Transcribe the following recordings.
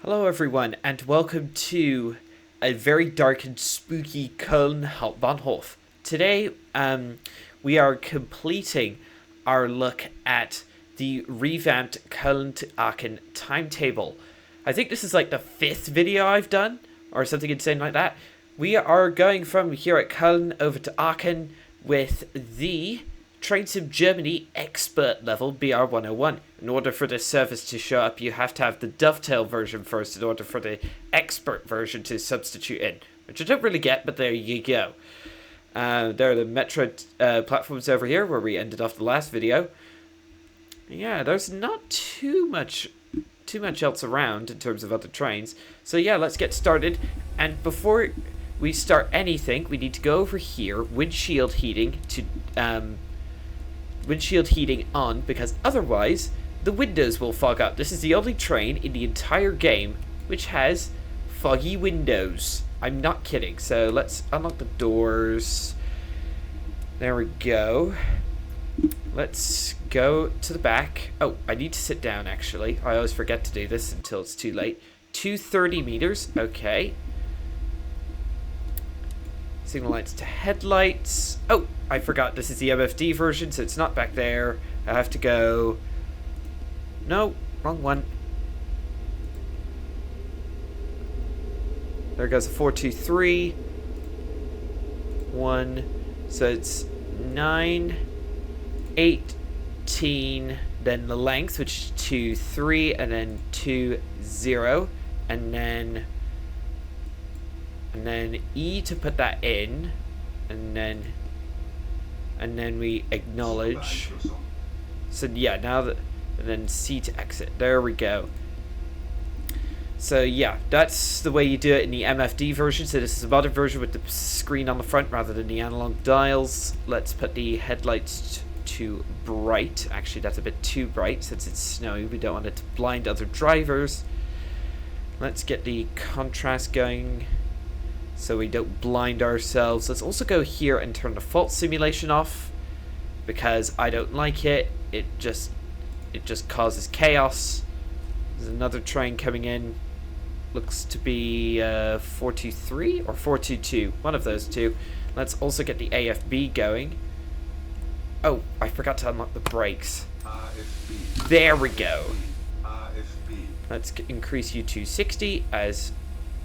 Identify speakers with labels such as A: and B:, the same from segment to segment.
A: Hello everyone, and welcome to a very dark and spooky Köln Hauptbahnhof. Today, we are completing our look at the revamped Köln to Aachen timetable. I think this is like the 5th video I've done, or something insane like that. We are going from here at Köln over to Aachen with the Train Sim Germany expert level BR101. In order for this service to show up, you have to have the dovetail version first in order for the expert version to substitute in, which I don't really get, but there you go. There are the metro platforms over here where we ended off the last video. Yeah, there's not too much else around in terms of other trains. So yeah, let's get started. And before we start anything, we need to go over here, windshield heating on, because otherwise the windows will fog up. This is the only train in the entire game which has foggy windows. I'm not kidding. So let's unlock the doors. There we go. Let's go to the back. Oh, I need to sit down actually. I always forget to do this until it's too late. 230 meters. Okay. Signal lights to headlights. Oh, I forgot this is the MFD version, so it's not back there. I have to go... No, wrong one. There goes a 423. 1. So it's 9, 18, then the length, which is 2, 3, and then 2, 0, and then E to put that in, and then we acknowledge. So yeah, now that, and then C to exit. There we go. So yeah, that's the way you do it in the MFD version. So this is a modern version with the screen on the front rather than the analog dials. Let's put the headlights to bright. Actually, that's a bit too bright since it's snowy. We don't want it to blind other drivers. Let's get the contrast going so we don't blind ourselves. Let's also go here and turn the fault simulation off, because I don't like it. It just causes chaos. There's another train coming in. Looks to be 423 or 422, one of those two. Let's also get the AFB going. Oh, I forgot to unlock the brakes. RFB. There we go. RFB. Let's increase you to 60 as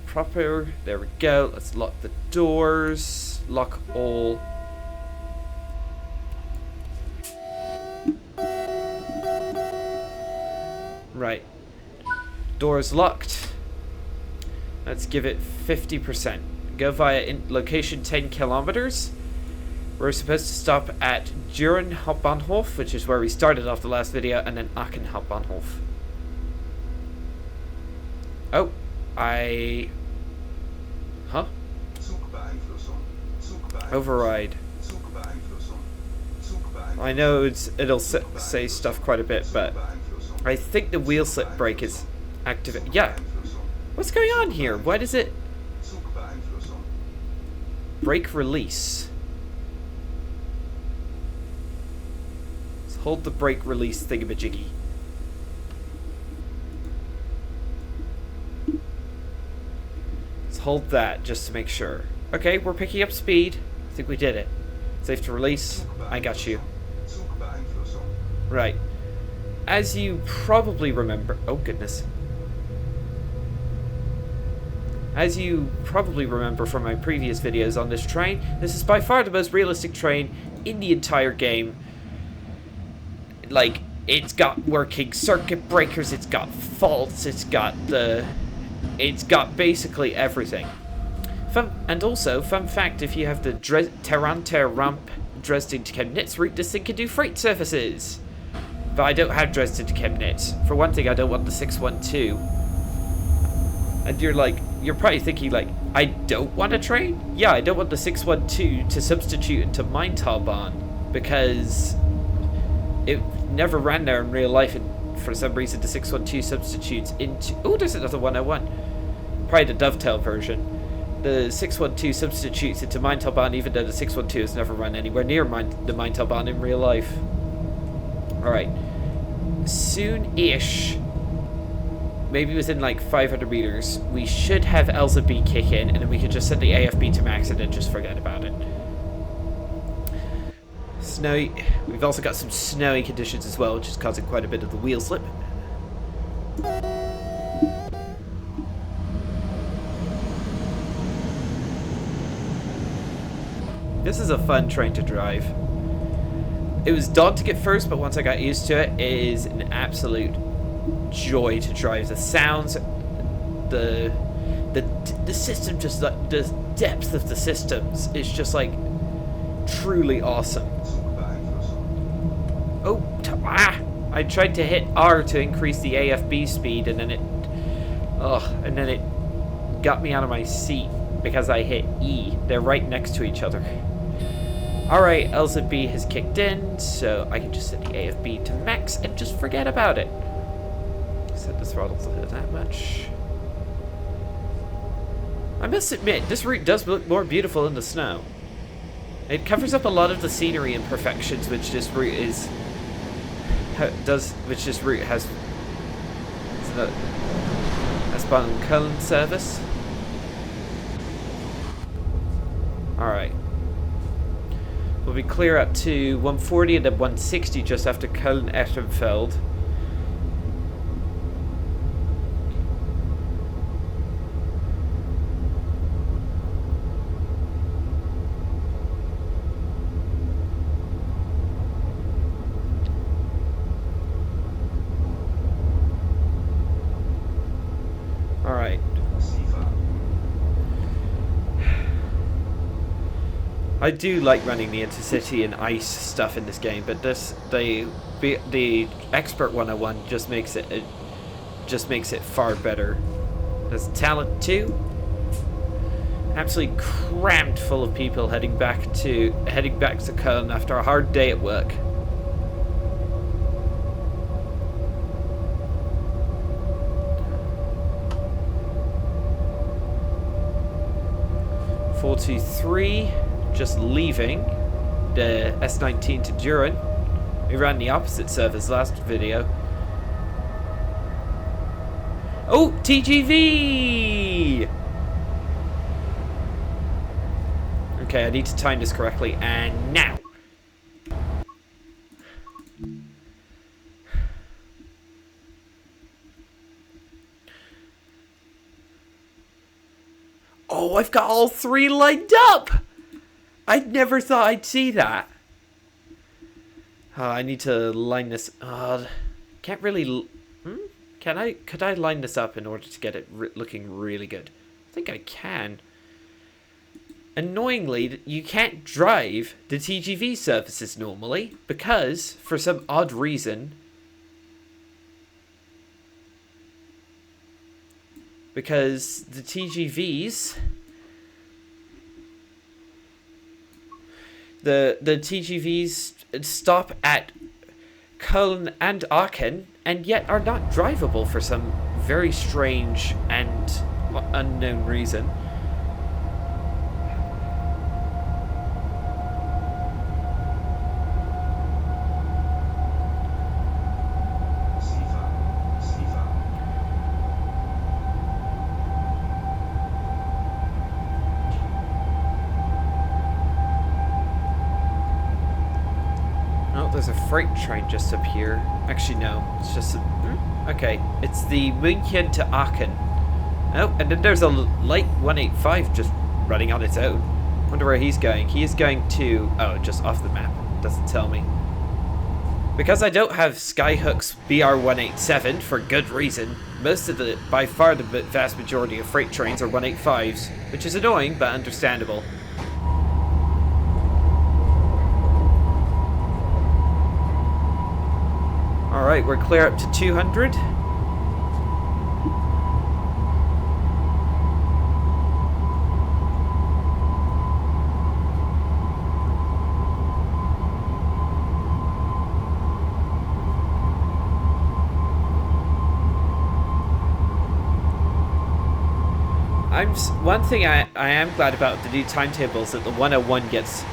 A: proper. There we go. Let's lock the doors. Lock all. Right. Doors locked. Let's give it 50%. Go via location 10 kilometers. We're supposed to stop at Düren Hauptbahnhof, which is where we started off the last video, and then Aachen Hauptbahnhof. Oh, Huh? Override. I know it'll say stuff quite a bit, but I think the wheel slip brake is activated. Yeah. What's going on here? Why does it... Brake release. Let's hold the brake release thingamajiggy. Let's hold that just to make sure. Okay, we're picking up speed. I think we did it. Safe to release. I got you. Right. As you probably remember... Oh, goodness. As you probably remember from my previous videos on this train, this is by far the most realistic train in the entire game. Like, it's got working circuit breakers, it's got faults, it's got basically everything. And also, fun fact, if you have the Taranter ramp Dresden to Chemnitz route, this thing can do freight services. But I don't have Dresden to Chemnitz. For one thing, I don't want the 612. And you're probably thinking like, I don't want a train? Yeah, I don't want the 612 to substitute into Timetable, because it never ran there in real life, and for some reason the 612 substitutes into... Oh, there's another 101. Probably the dovetail version. The 612 substitutes into Timetable, even though the 612 has never run anywhere near the Timetable in real life. Alright. Soon-ish maybe within like 500 meters, we should have Elsa B kick in, and then we could just set the AFB to max and then just forget about it. Snowy. We've also got some snowy conditions as well, which is causing quite a bit of the wheel slip. This is a fun train to drive. It was daunting at first, but once I got used to it, it is an absolute joy to drive. The sounds, the system, just like the depth of the systems is just like truly awesome. Oh, I tried to hit R to increase the AFB speed, and then it got me out of my seat because I hit E. They're right next to each other. Alright, Elsa B has kicked in, so I can just set the AFB to max and just forget about it. Set the throttle to that much. I must admit, this route does look more beautiful in the snow. It covers up a lot of the scenery imperfections which this route has. Spawn Köln service. Alright. We'll be clear up to 140 and then 160 just after Köln-Ehrenfeld. Alright. I do like running the intercity and ice stuff in this game, but the Expert 101 just makes it far better. There's talent too. Absolutely crammed full of people heading back to Köln after a hard day at work. .423. Just leaving the S19 to Düren. We ran the opposite service last video. Oh, TGV! Okay, I need to time this correctly, and now. Oh, I've got all three lined up! I never thought I'd see that. Oh, I need to line this. Can't really. Could I line this up in order to get it looking really good? I think I can. Annoyingly, you can't drive the TGV services normally because, for some odd reason, because the TGVs. The TGVs stop at Köln and Aachen, and yet are not drivable for some very strange and unknown reason. There's a freight train just up here. Actually, no. It's just okay. It's the München to Aachen. Oh, and then there's a light 185 just running on its own. Wonder where he's going. He is going to... Oh, just off the map. Doesn't tell me. Because I don't have Skyhook's BR187 for good reason, most of the... By far the vast majority of freight trains are 185s, which is annoying, but understandable. Alright, we're clear up to 200. One thing I am glad about the new timetable is that the 101 gets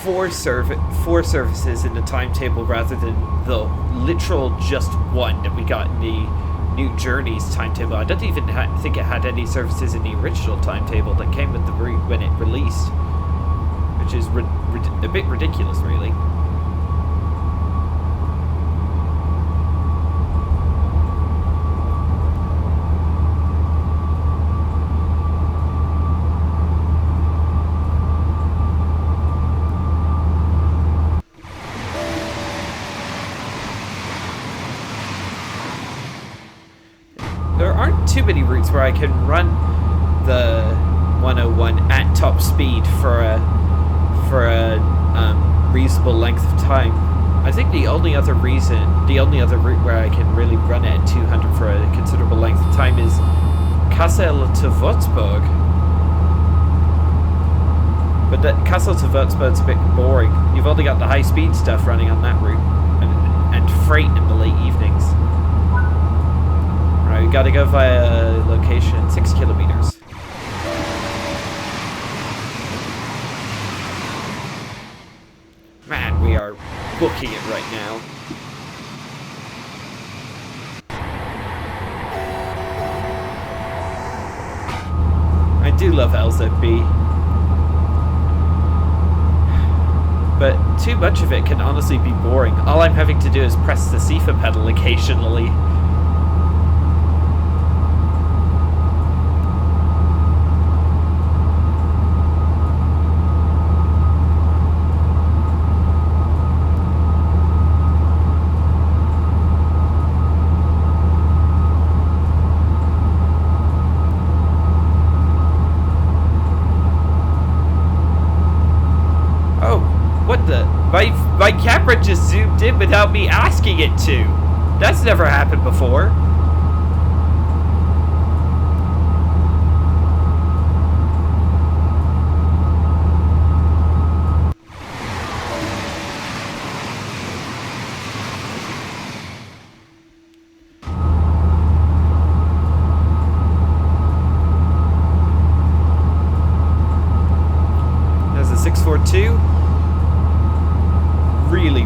A: four services in the timetable rather than the literal just one that we got in the New Journey's timetable. I don't even think it had any services in the original timetable that came with the route when it released, which is a bit ridiculous, really. There aren't too many routes where I can run the 101 at top speed for a reasonable length of time. I think the only other route where I can really run it at 200 for a considerable length of time is Kassel to Würzburg. But Kassel to Würzburg's a bit boring. You've only got the high speed stuff running on that route, and freight in the late evenings. Right, we gotta go via location 6 kilometers. Man, we are booking it right now. I do love LZB. But too much of it can honestly be boring. All I'm having to do is press the SIFA pedal occasionally. My camera just zoomed in without me asking it to. That's never happened before. There's a 642. Really,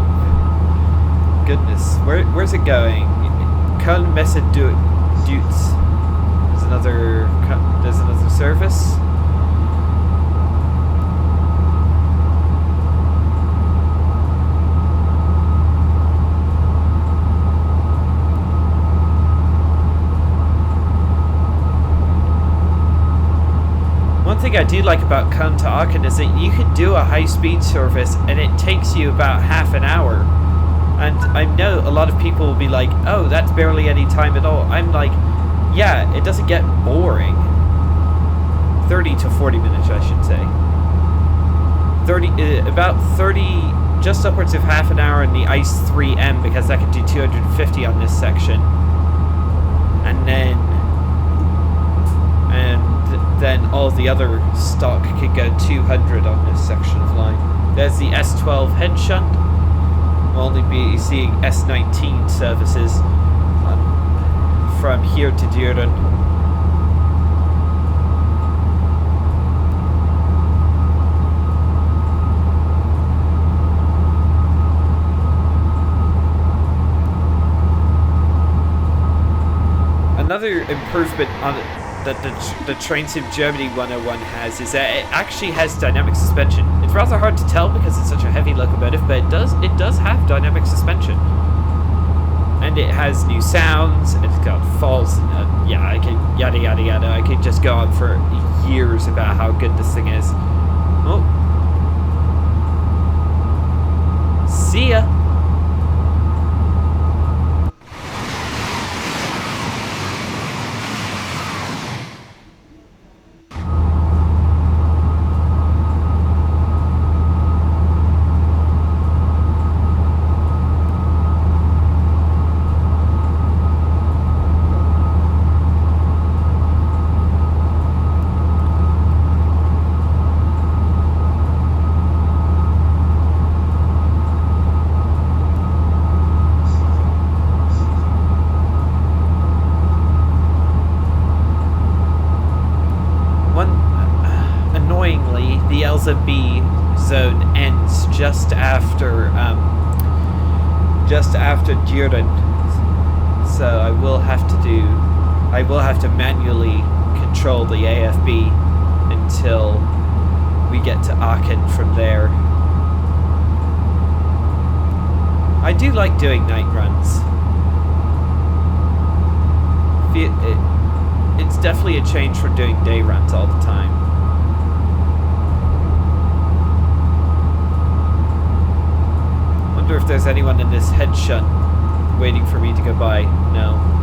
A: goodness, where's it going? Köln Messe Deutz. There's another service. One thing I do like about Köln to Aachen is that you can do a high-speed service and it takes you about half an hour. And I know a lot of people will be like, oh, that's barely any time at all. I'm like, yeah, it doesn't get boring. 30 to 40 minutes, I should say. About 30, just upwards of half an hour in the ICE 3M, because that can do 250 on this section. And then all the other stock could go 200 on this section of line. There's the S12 head shunt. We'll only be seeing S19 services from here to Düren. Another improvement on it that the Train Sim Germany 101 has is that it actually has dynamic suspension. It's rather hard to tell because it's such a heavy locomotive, but it does have dynamic suspension. And it has new sounds, and it's got faults, and yeah, I can yada yada yada. I could just go on for years about how good this thing is. Oh. See ya. The B zone ends just after Düren, So I will have to manually control the AFB until we get to Aachen from there. I do like doing night runs. It's definitely a change from doing day runs all the time. Wonder if there's anyone in this head shunt waiting for me to go by. No.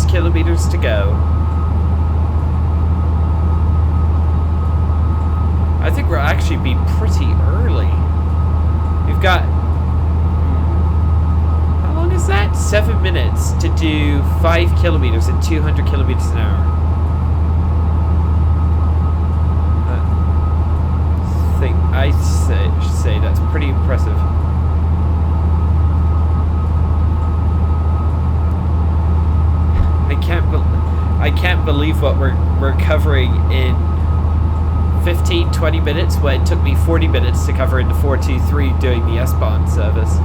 A: Kilometers to go. I think we'll actually be pretty early. We've got... How long is that? 7 minutes to do 5 kilometers at 200 kilometers an hour. I'd say that's pretty impressive. I can't believe what we're covering in 15-20 minutes when it took me 40 minutes to cover in the 423 doing the S-Bahn service.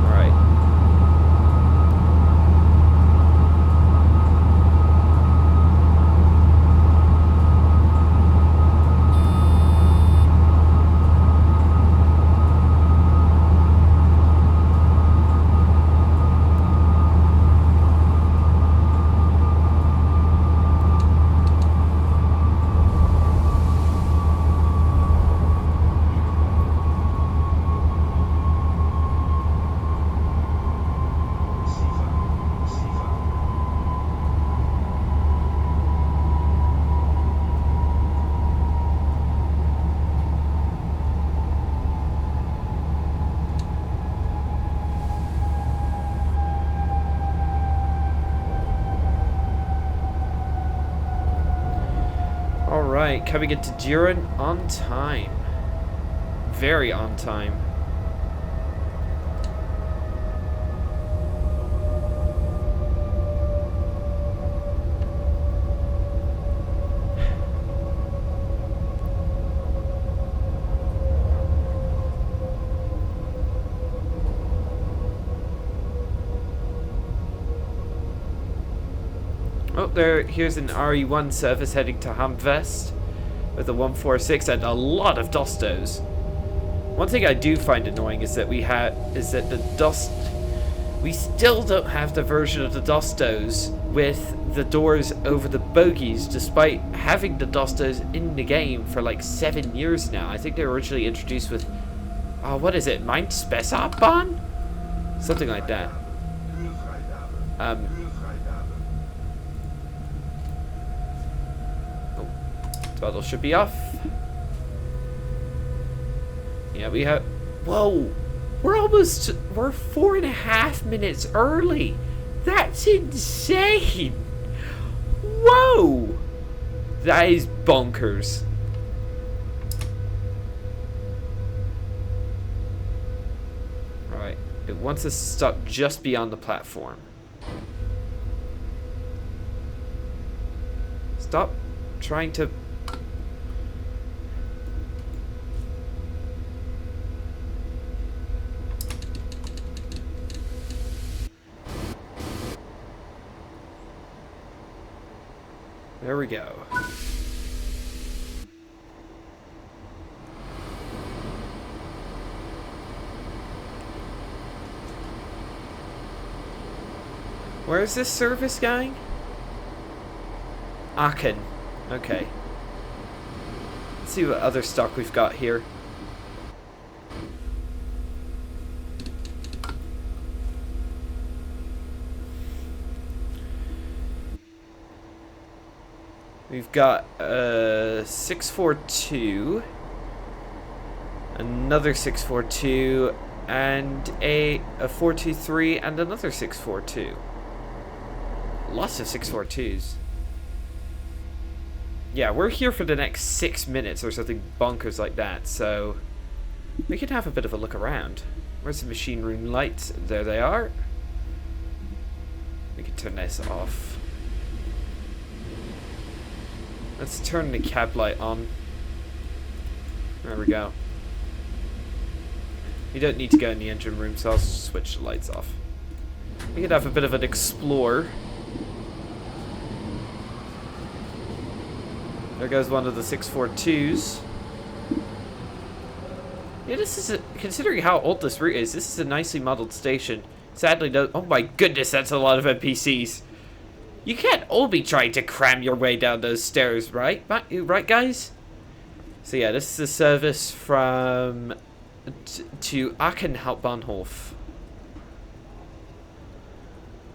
A: Alright. Alright, coming into Düren on time. Very on time. Oh, here's an RE1 service heading to Hamvest with a 146 and a lot of Dostos. One thing I do find annoying is that the dust. We still don't have the version of the Dostos with the doors over the bogies, despite having the Dostos in the game for like 7 years now. I think they were originally introduced with, oh, what is it, Mein Spessartbahn? Something like that. Oh, throttle should be off. Yeah, we have, whoa. We're 4.5 minutes early. That's insane. Whoa. That is bonkers. Alright. It wants us to stop just beyond the platform. Stop trying to... There we go. Where is this service going? Aachen. Okay. Let's see what other stock we've got here. We've got a 642, another 642, and a 423, and another 642. Lots of 642s. Yeah, we're here for the next 6 minutes or something bonkers like that, so we can have a bit of a look around. Where's the machine room lights? There they are. We can turn this off. Let's turn the cab light on. There we go. You don't need to go in the engine room, so I'll switch the lights off. We could have a bit of an explore. There goes one of the 642s. Yeah, this is considering how old this route is, this is a nicely modeled station. Sadly, no. Oh my goodness, that's a lot of NPCs. You can't all be trying to cram your way down those stairs, right? Right, guys? So yeah, this is a service from to Aachen Hauptbahnhof.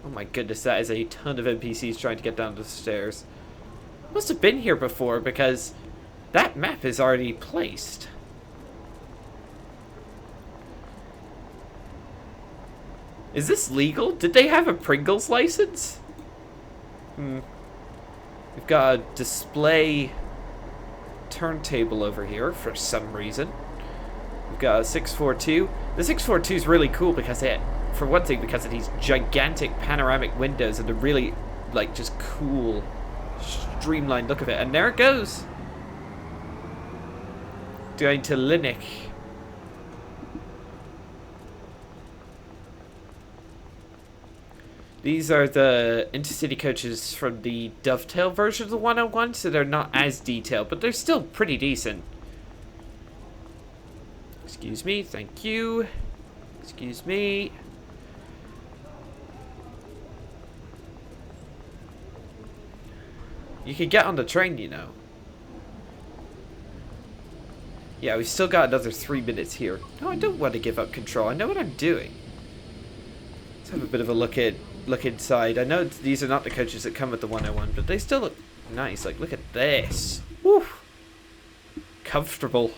A: Oh my goodness, that is a ton of NPCs trying to get down the stairs. Must have been here before because that map is already placed. Is this legal? Did they have a Pringles license? We've got a display turntable over here for some reason. We've got a 642. The 642 is really cool because for one thing, because of these gigantic panoramic windows and the really, like, just cool, streamlined look of it. And there it goes. Going to Linux. These are the intercity coaches from the Dovetail version of the 101, so they're not as detailed, but they're still pretty decent. Excuse me, thank you. Excuse me. You can get on the train, you know. Yeah, we've still got another 3 minutes here. No, I don't want to give up control. I know what I'm doing. Let's have a bit of a look inside. I know these are not the coaches that come with the 101, but they still look nice. Like, look at this. Woo! Comfortable.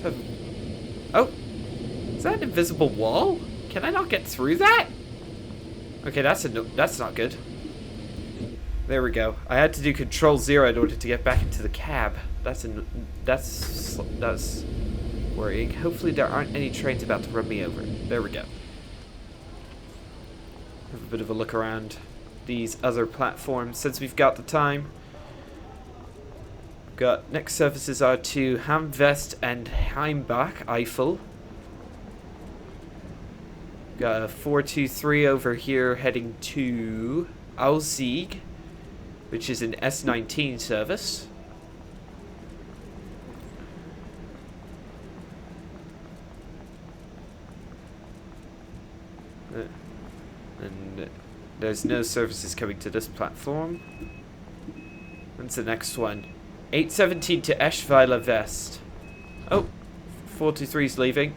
A: So, oh! Is that an invisible wall? Can I not get through that? Okay, that's not good. There we go. I had to do Control 0 in order to get back into the cab. That's worrying. Hopefully there aren't any trains about to run me over. There we go. Have a bit of a look around these other platforms since we've got the time. Got next services are to Hamwest and Heimbach, Eifel. Got a 423 over here heading to Aussieg. which is an S19 service. And there's no services coming to this platform. When's the next one? 8:17 to Eschweiler West. Oh, 43's leaving.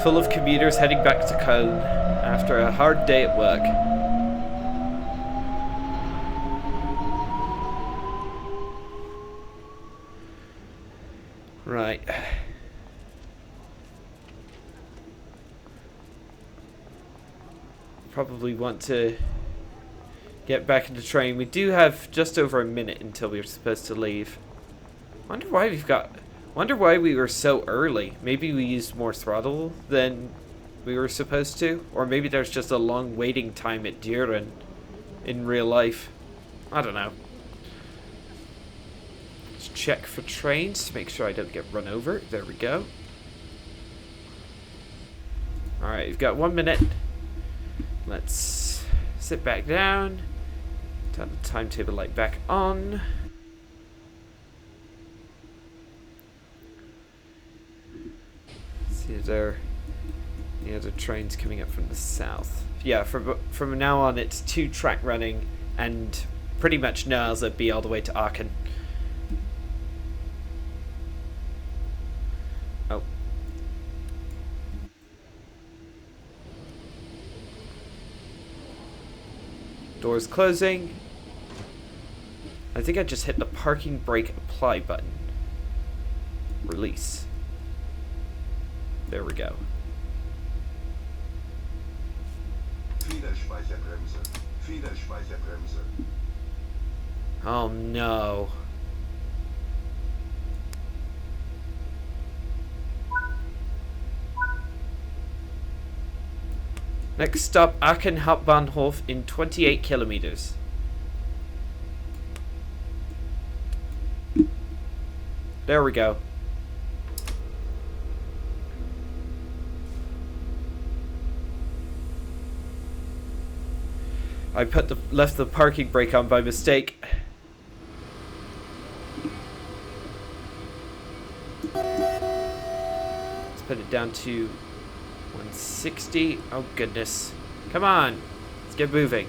A: Full of commuters heading back to Köln after a hard day at work. Right. Probably want to get back in the train. We do have just over a minute until we're supposed to leave. Wonder why we were so early. Maybe we used more throttle than we were supposed to, or maybe there's just a long waiting time at Düren in real life. I don't know. Let's check for trains to make sure I don't get run over. There we go. Alright, we've got 1 minute. Let's sit back down. Turn the timetable light back on. See if there are any other trains coming up from the south. Yeah, from now on it's 2 track running and pretty much no LZB all the way to Aachen. Oh. Doors closing. I think I just hit the parking brake apply button. Release. There we go. Oh no. Next stop, Aachen Hauptbahnhof in 28 kilometers. There we go. I left the parking brake on by mistake. Let's put it down to 160. Oh goodness. Come on. Let's get moving.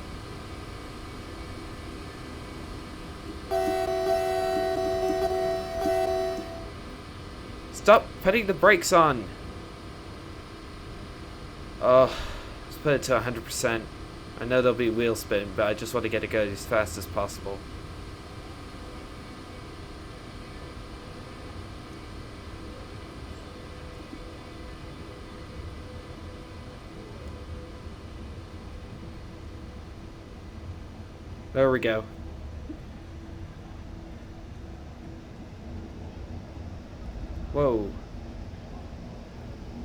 A: Stop putting the brakes on. Oh, let's put it to 100%. I know there'll be wheel spin, but I just want to get it going as fast as possible. There we go. Whoa.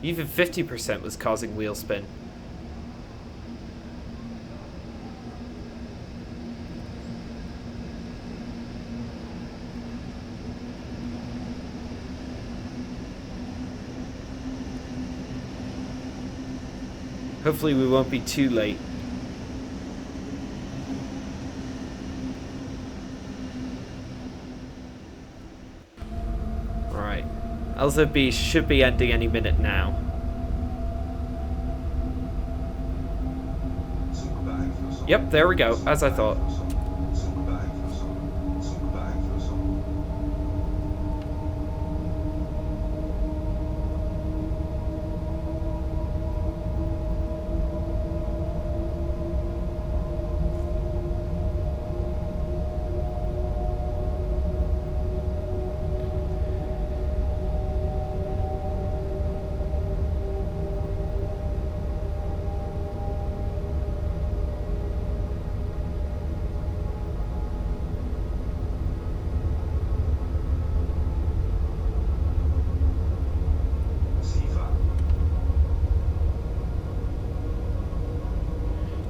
A: Even 50% was causing wheel spin. Hopefully we won't be too late. Alright. LZB should be ending any minute now. Yep, there we go, as I thought.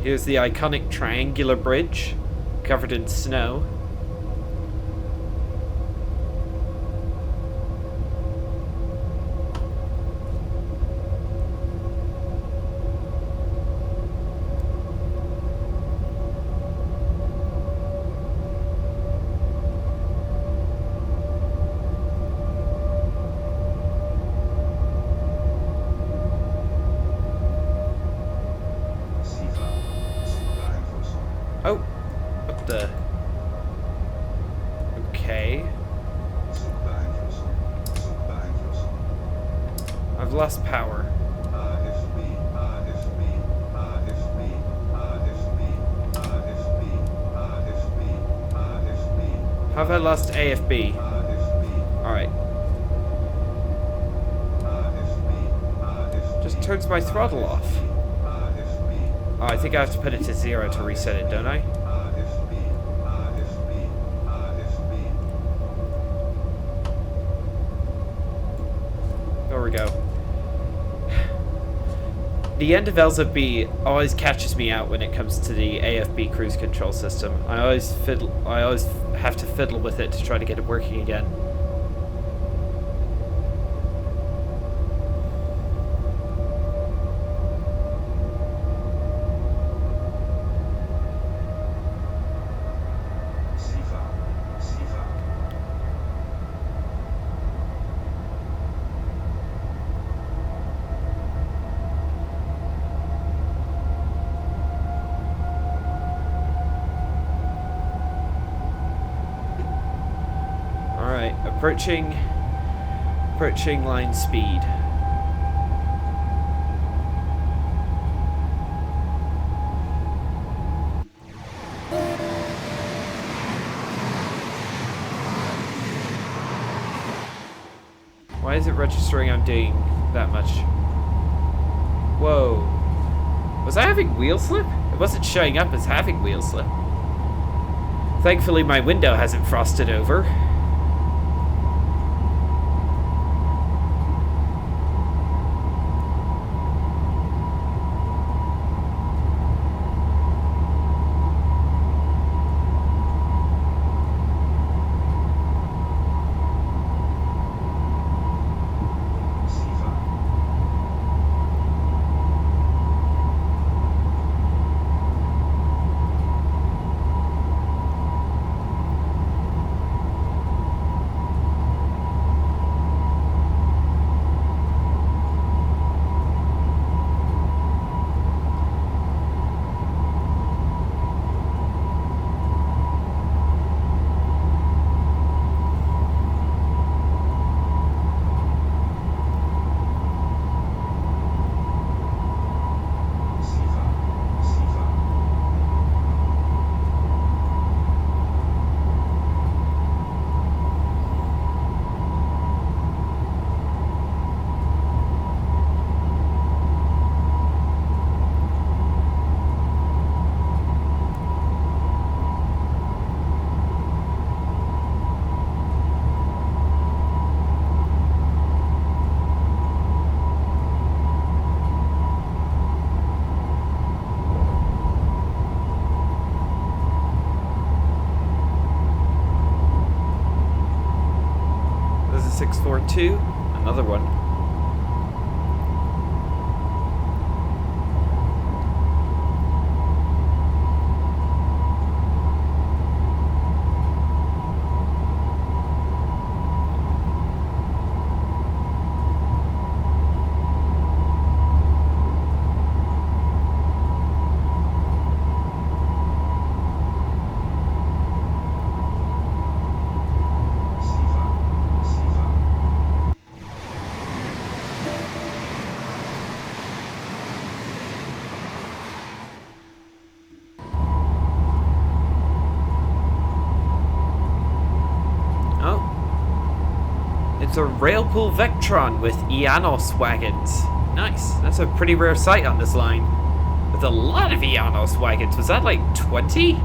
A: Here's the iconic triangular bridge, covered in snow. Oh, what the? Okay. I've lost power. How have I lost AFB? Alright. Just turns my throttle off. Oh, I think I have to put it to 0 to reset it, don't I? There we go. The end of LZB always catches me out when it comes to the AFB cruise control system. I always have to fiddle with it to try to get it working again. Alright, approaching line speed. Why is it registering I'm doing that much? Whoa. Was I having wheel slip? It wasn't showing up as having wheel slip. Thankfully my window hasn't frosted over. There's a 642, another one. It's a Railpool Vectron with Eanos wagons. Nice. That's a pretty rare sight on this line. With a lot of Eanos wagons. Was that like 20?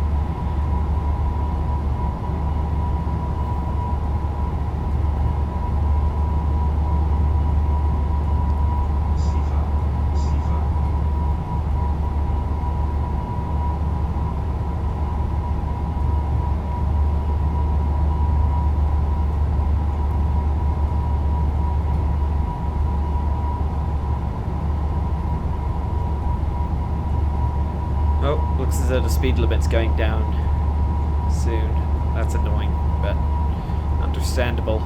A: Oh, looks as though the speed limit's going down soon. That's annoying, but understandable.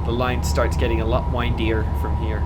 A: The line starts getting a lot windier from here.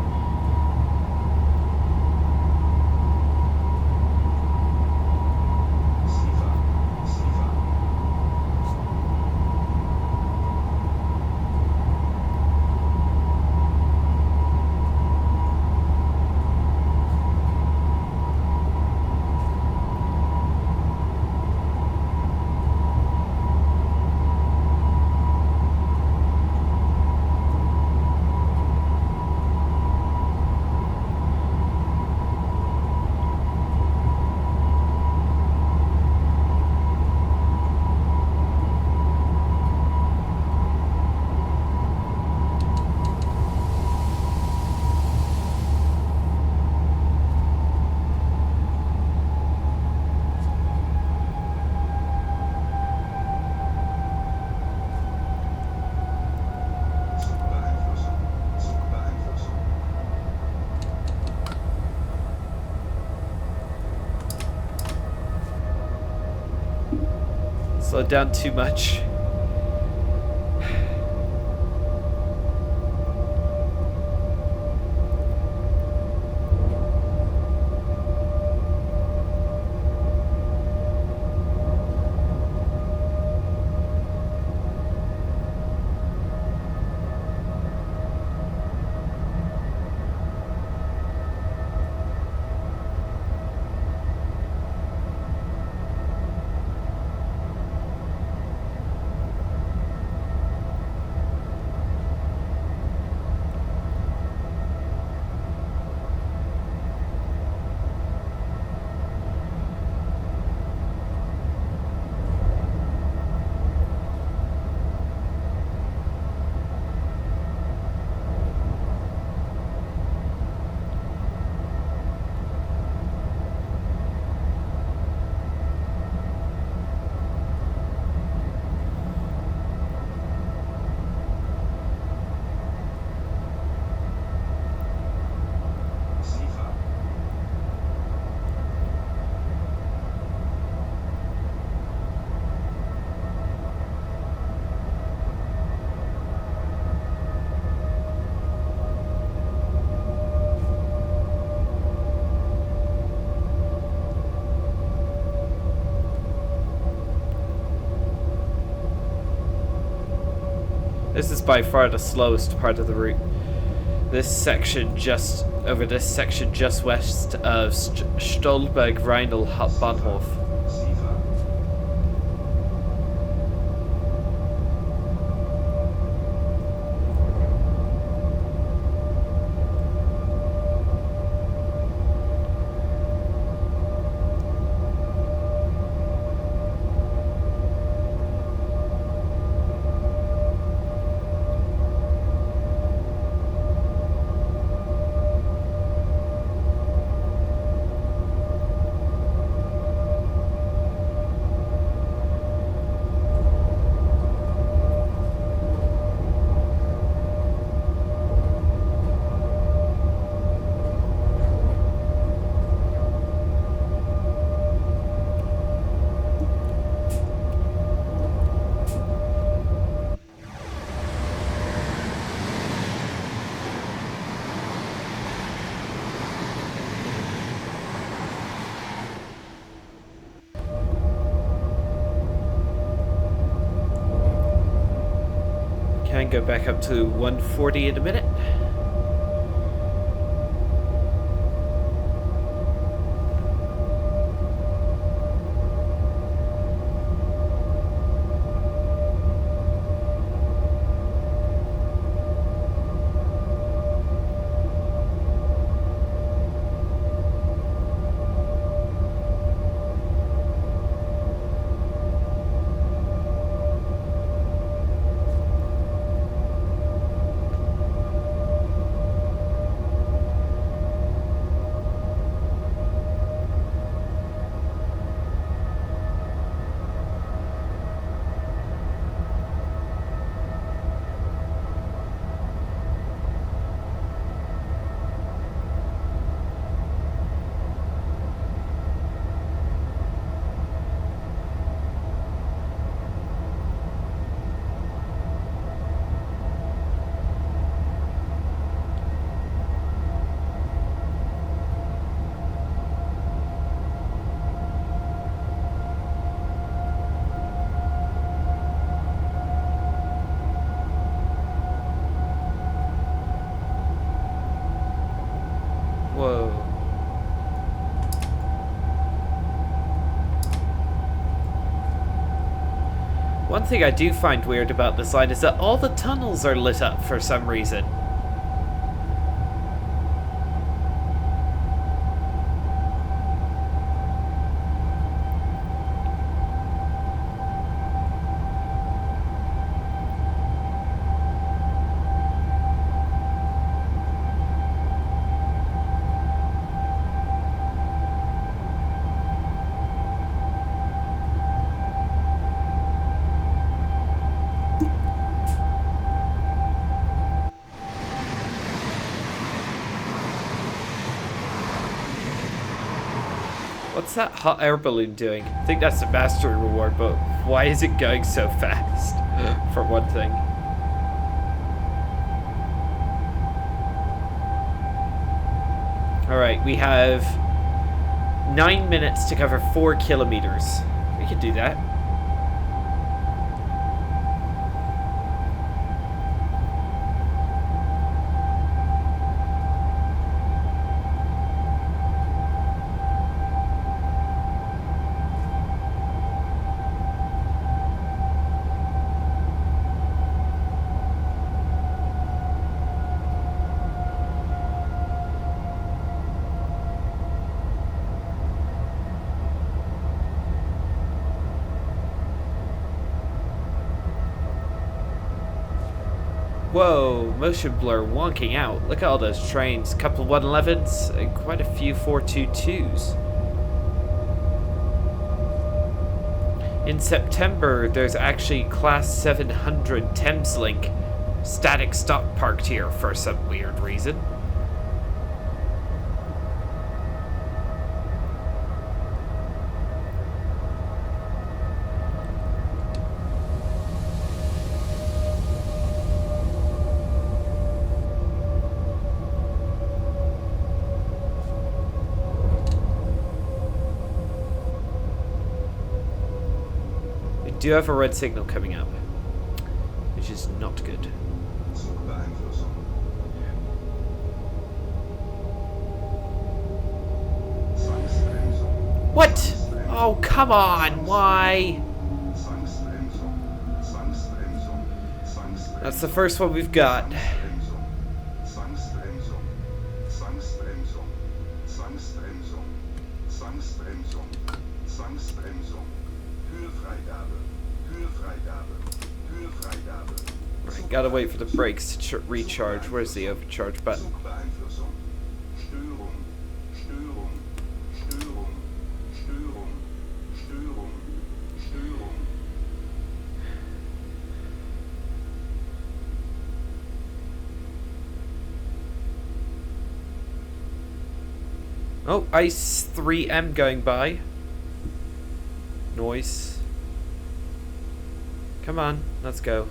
A: Slowed down too much. This is by far the slowest part of the route. This section just west of Stolberg-Rheinl Bahnhof. Can go back up to 140 in a minute. Whoa. One thing I do find weird about this line is that all the tunnels are lit up for some reason. What's that hot air balloon doing? I think that's the mastery reward, but why is it going so fast? For one thing. Alright, we have 9 minutes to cover 4 kilometers. We could do that. Whoa, motion blur wonking out. Look at all those trains. Couple 111s and quite a few 422s. In September, there's actually Class 700 Thameslink static stock parked here for some weird reason. Do have a red signal coming up, which is not good. What? Oh, come on, why? That's the first one we've got. Right, gotta wait for the brakes to recharge. Where's the overcharge button? Oh, ICE 3M going by. Noise. Come on, let's go.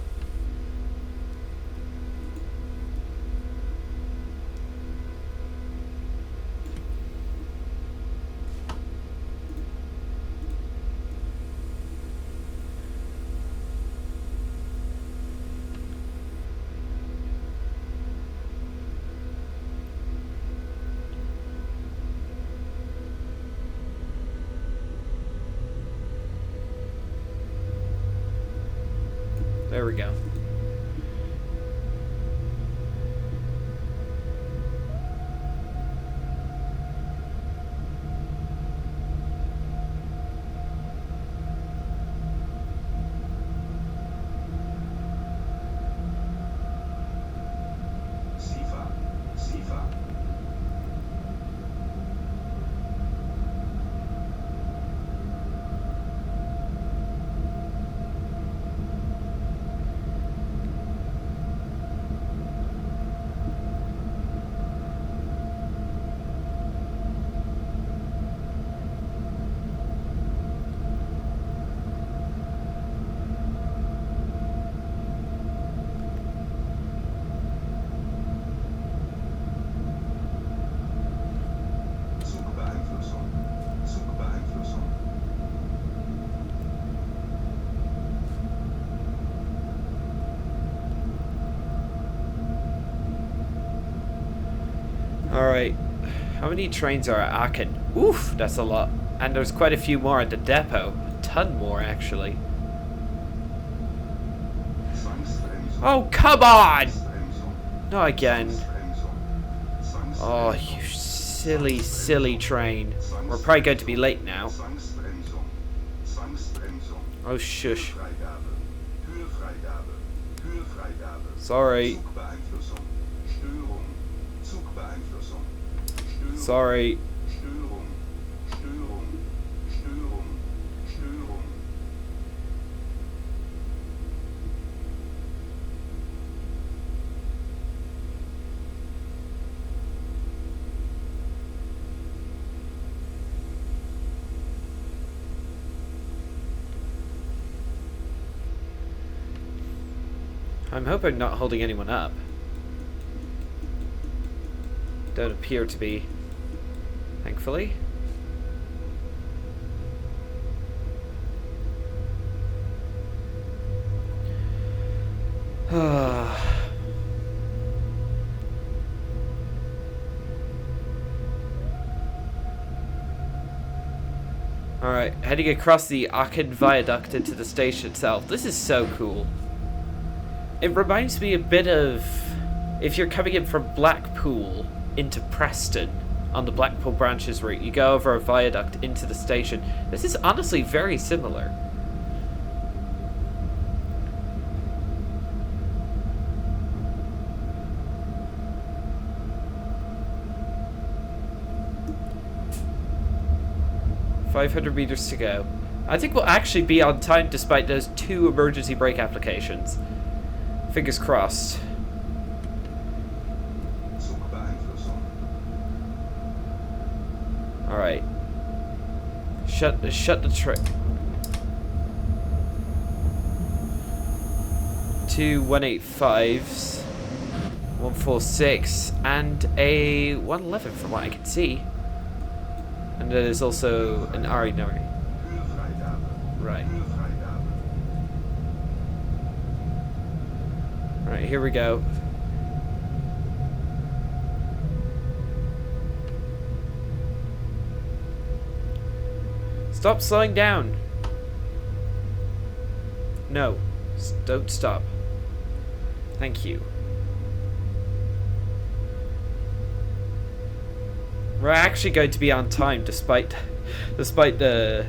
A: There we go. Alright, how many trains are at Aachen? Oof, that's a lot. And there's quite a few more at the depot. A ton more, actually. Oh, come on! Not again. Oh, you silly, silly train. We're probably going to be late now. Oh, shush. Sorry. Sorry. I'm hoping not holding anyone up. Don't appear to be, thankfully. Alright, heading across the Aachen viaduct into the station itself. This is so cool. It reminds me a bit of if you're coming in from Blackpool into Preston on the Blackpool branches route. You go over a viaduct into the station. This is honestly very similar. $500 meters to go. I think we'll actually be on time despite those 2 emergency brake applications. Fingers crossed. Alright. Shut the train. 2 185s, 146, and a 111 from what I can see. And there's also an RE number. Right. Right, here we go. Stop slowing down. No. Don't stop. Thank you. We're actually going to be on time despite the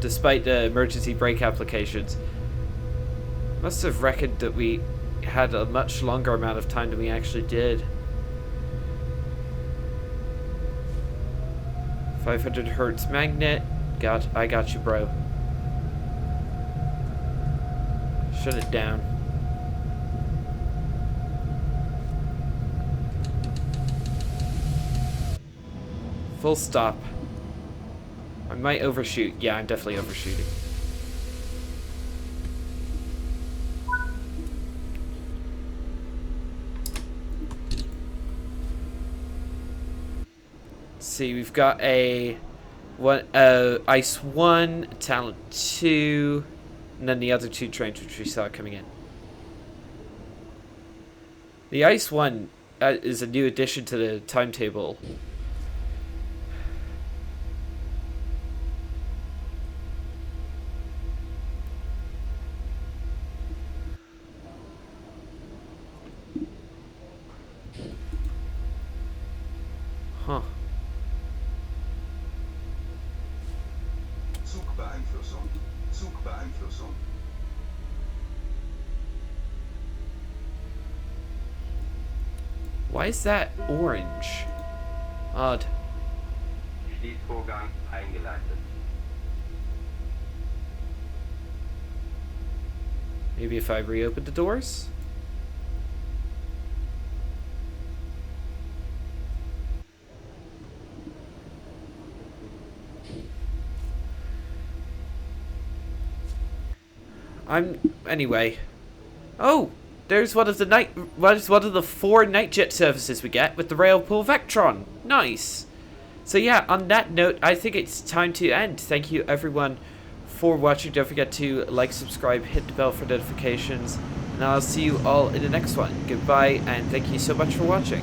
A: emergency brake applications. Must have reckoned that we had a much longer amount of time than we actually did. 500 hertz magnet. I got you, bro. Shut it down. Full stop. I might overshoot. Yeah, I'm definitely overshooting. Let's see, we've got a Ice 1, Talent 2, and then the other 2 trains which we saw coming in. The Ice 1 is a new addition to the timetable. Huh.
B: Zugbeeinflussung.
A: Why is that orange? Odd.
B: Schließvorgang eingeleitet.
A: Maybe if I reopen the doors? Anyway. Oh, there's one of the 4 night jet services we get with the Railpool Vectron. Nice. So yeah, on that note, I think it's time to end. Thank you everyone for watching. Don't forget to like, subscribe, hit the bell for notifications, and I'll see you all in the next one. Goodbye, and thank you so much for watching.